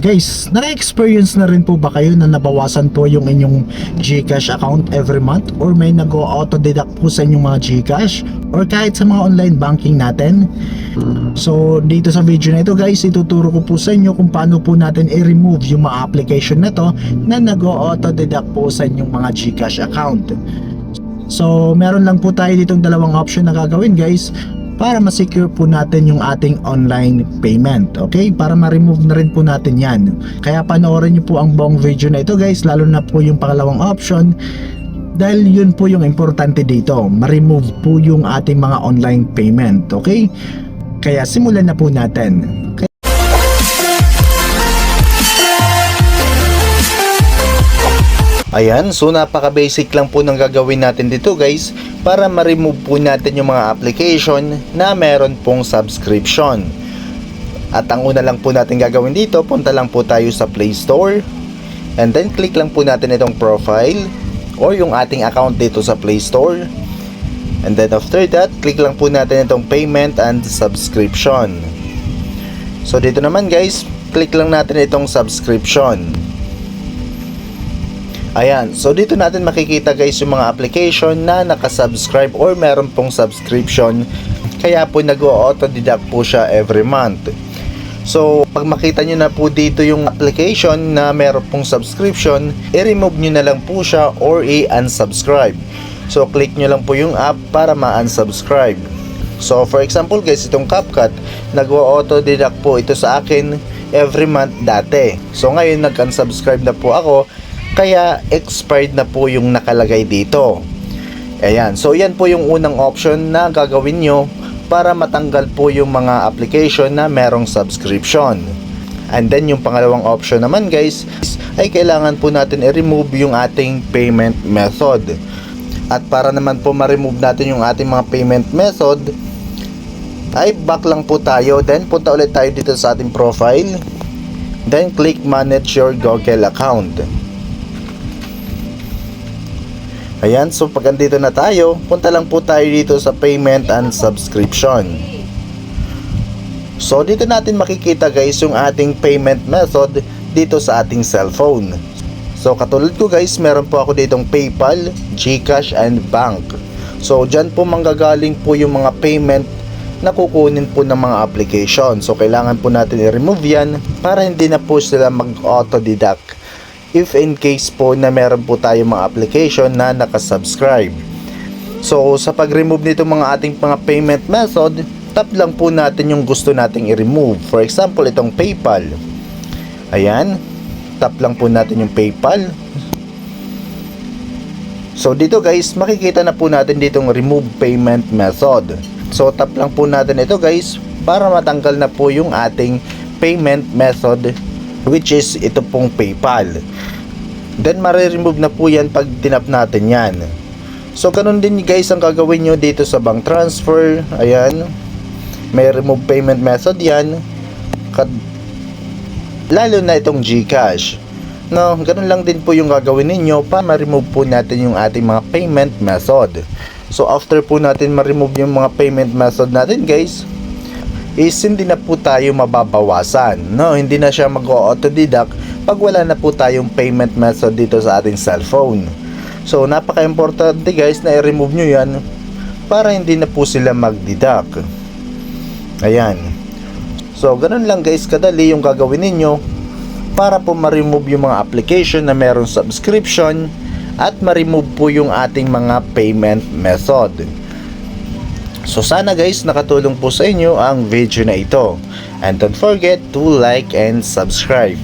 Guys, na-experience na rin po ba kayo na nabawasan po yung inyong GCash account every month, or may nag-auto deduct po sa inyong mga GCash or kahit sa mga online banking natin? So dito sa video na ito guys, ituturo ko po sa inyo kung paano po natin i-remove yung mga application na to na nag-auto deduct po sa inyong mga GCash account. So meron lang po tayo ditong dalawang option na gagawin guys, para ma-secure po natin yung ating online payment. Okay? Para ma-remove na rin po natin yan. Kaya panoorin nyo po ang buong video na ito guys, lalo na po yung pangalawang option, dahil yun po yung importante dito, ma-remove po yung ating mga online payment. Okay? Kaya simulan na po natin. Okay? Ayan, so napaka-basic lang po ng gagawin natin dito guys, para ma-remove po natin yung mga application na meron pong subscription. At ang una lang po natin gagawin dito, punta lang po tayo sa Play Store, and then click lang po natin itong profile or yung ating account dito sa Play Store, and then after that, click lang po natin itong payment and subscription. So dito naman guys, click lang natin itong subscription. Ayan, so dito natin makikita guys yung mga application na nakasubscribe or meron pong subscription, kaya po nag-auto deduct po siya every month. So pag makita nyo na po dito yung application na meron pong subscription, i-remove nyo na lang po siya or i-unsubscribe. So click nyo lang po yung app para ma-unsubscribe. So for example guys, itong CapCut, nag-auto deduct po ito sa akin every month dati. So ngayon nag-unsubscribe na po ako, kaya expired na po yung nakalagay dito. Ayan, so yan po yung unang option na gagawin nyo para matanggal po yung mga application na merong subscription. And then yung pangalawang option naman guys, ay kailangan po natin i-remove yung ating payment method. At para naman po ma-remove natin yung ating mga payment method, ay back lang po tayo, then punta ulit tayo dito sa ating profile, then click manage your Google account. Ayan, so pag andito na tayo, punta lang po tayo dito sa payment and subscription. So dito natin makikita guys yung ating payment method dito sa ating cellphone. So katulad ko guys, meron po ako ditong PayPal, GCash and Bank. So dyan po manggagaling po yung mga payment na kukunin po ng mga application. So kailangan po natin i-remove yan para hindi na po sila mag-auto deduct if in case po na meron po tayo mga application na nakasubscribe. So sa pag-remove nito mga ating mga payment method, tap lang po natin yung gusto nating i-remove. For example, itong PayPal. Ayan, tap lang po natin yung PayPal. So dito guys, makikita na po natin ditong remove payment method. So tap lang po natin ito guys, para matanggal na po yung ating payment method, which is ito pong PayPal. Then ma-remove na po yan pag tinap natin yan. So ganun din guys ang gagawin nyo dito sa bank transfer. Ayan, may remove payment method yan, lalo na itong GCash. No, ganun lang din po yung gagawin ninyo para ma-remove po natin yung ating mga payment method. So after po natin ma-remove yung mga payment method natin guys, is hindi na po tayo mababawasan, no? Hindi na siya mag-auto deduct pag wala na po tayong payment method dito sa ating cellphone. So napaka-importante guys na i-remove nyo yan para hindi na po sila mag-deduct. Ayan, so ganun lang guys kadali yung gagawin ninyo para po ma-remove yung mga application na meron subscription at ma-remove po yung ating mga payment method. So sana guys nakatulong po sa inyo ang video na ito, and don't forget to like and subscribe.